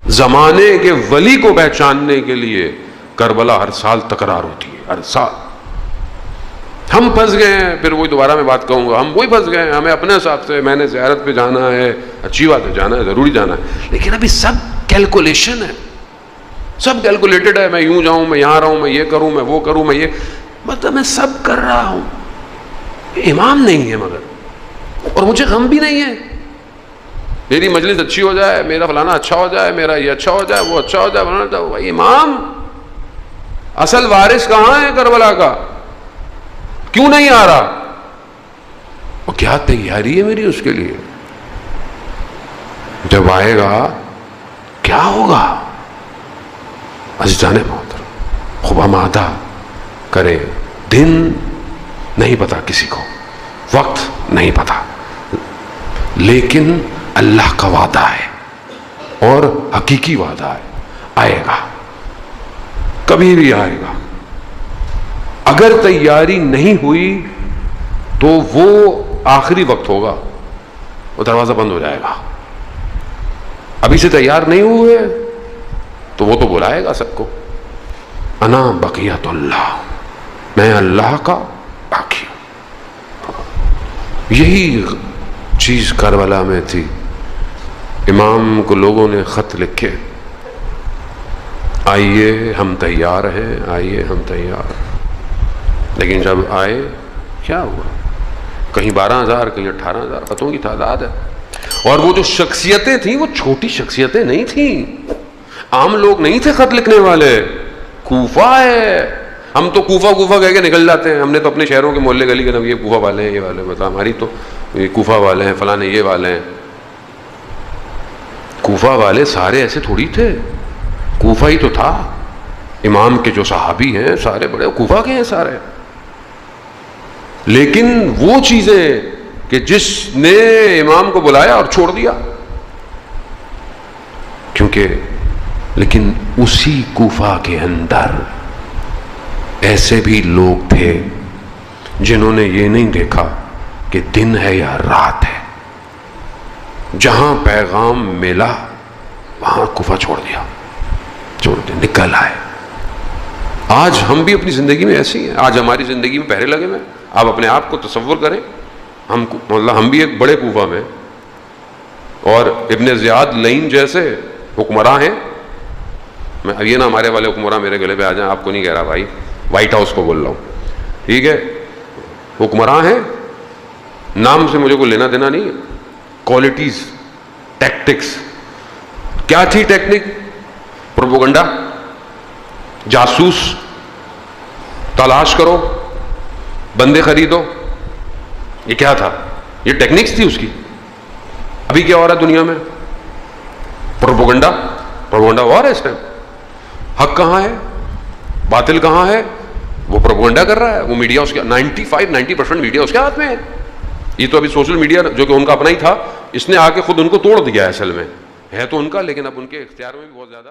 زمانے کے ولی کو پہچاننے کے لیے کربلا ہر سال تکرار ہوتی ہے، ہر سال۔ ہم پھنس گئے ہیں، پھر وہی دوبارہ میں بات کہوں گا، ہم وہی پھنس گئے ہیں، ہمیں اپنے حساب سے میں نے زیارت پہ جانا ہے، اچھی بات ہے، جانا ہے، ضروری جانا ہے، لیکن ابھی سب کیلکولیشن ہے، سب کیلکولیٹڈ ہے، میں یوں جاؤں، میں یہاں رہوں، میں یہ کروں، میں وہ کروں، میں یہ، مطلب میں سب کر رہا ہوں، امام نہیں ہے مگر، اور مجھے غم بھی نہیں ہے، میری مجلس اچھی ہو جائے، میرا فلانا اچھا ہو جائے، میرا یہ اچھا ہو جائے، وہ اچھا ہو جائے، فلانا اچھا ہو جائے۔ امام اصل وارث کہاں ہے کربلا کا؟ کیوں نہیں آ رہا؟ اور کیا تیاری ہے میری اس کے لیے؟ جب آئے گا کیا ہوگا؟ عزیزان محترم، خوب آمادہ کرے، دن نہیں پتا کسی کو، وقت نہیں پتا، لیکن اللہ کا وعدہ ہے اور حقیقی وعدہ ہے، آئے گا، کبھی بھی آئے گا۔ اگر تیاری نہیں ہوئی تو وہ آخری وقت ہوگا، وہ دروازہ بند ہو جائے گا۔ ابھی سے تیار نہیں ہوئے تو وہ تو بلائے گا سب کو، انا بقیت اللہ، میں اللہ کا باقی ہوں۔ یہی چیز کربلا میں تھی۔ امام کو لوگوں نے خط لکھے، آئیے ہم تیار ہیں، آئیے ہم تیار ہیں، لیکن جب آئے کیا ہوا؟ کہیں 12,000 کہیں 18,000 خطوں کی تعداد ہے، اور وہ جو شخصیتیں تھیں وہ چھوٹی شخصیتیں نہیں تھیں، عام لوگ نہیں تھے خط لکھنے والے۔ کوفہ ہے، ہم تو کوفہ کہہ کے نکل جاتے ہیں، ہم نے تو اپنے شہروں کے محلے گلی کے نام، یہ کوفہ والے ہیں، یہ والے، مطلب ہماری تو یہ کوفہ والے ہیں، فلاں یہ والے ہیں۔ کوفہ والے سارے ایسے تھوڑی تھے، کوفہ ہی تو تھا، امام کے جو صحابی ہیں سارے بڑے کوفہ کے ہیں سارے، لیکن وہ چیزیں کہ جس نے امام کو بلایا اور چھوڑ دیا، کیونکہ لیکن اسی کوفہ کے اندر ایسے بھی لوگ تھے جنہوں نے یہ نہیں دیکھا کہ دن ہے یا رات ہے، جہاں پیغام ملا وہاں کوفہ چھوڑ دیا، نکل آئے۔ آج ہم بھی اپنی زندگی میں ایسی ہیں، آج ہماری زندگی میں پہرے لگے ہوئے ہیں۔ آپ اپنے آپ کو تصور کریں، ہم بھی ایک بڑے کوفہ میں، اور ابن زیاد لین جیسے حکمراں ہیں، میں یہ نہ ہمارے والے حکمراں میرے گلے پہ آ جائیں، آپ کو نہیں کہہ رہا بھائی، وائٹ ہاؤس کو بول رہا ہوں، ٹھیک ہے، حکمراں ہیں، نام سے مجھے کوئی لینا دینا نہیں ہے، کوالٹیز، ٹیکٹکس، کیا تھی ٹیکنک؟ پروپیگنڈا، جاسوس تلاش کرو، بندے خریدو، یہ کیا تھا؟ یہ ٹیکنکس تھی اس کی۔ ابھی کیا ہو رہا ہے دنیا میں؟ پروپیگنڈا ہو رہا ہے اس ٹائم۔ حق کہاں ہے؟ باطل کہاں ہے؟ وہ پروپیگنڈا کر رہا ہے، وہ میڈیا اس کے 90% میڈیا اس کے ہاتھ میں ہے۔ یہ تو ابھی سوشل میڈیا جو کہ ان کا اپنا ہی تھا، اس نے آ کے خود ان کو توڑ دیا ہے، اصل میں ہے تو ان کا، لیکن اب ان کے اختیار میں بھی بہت زیادہ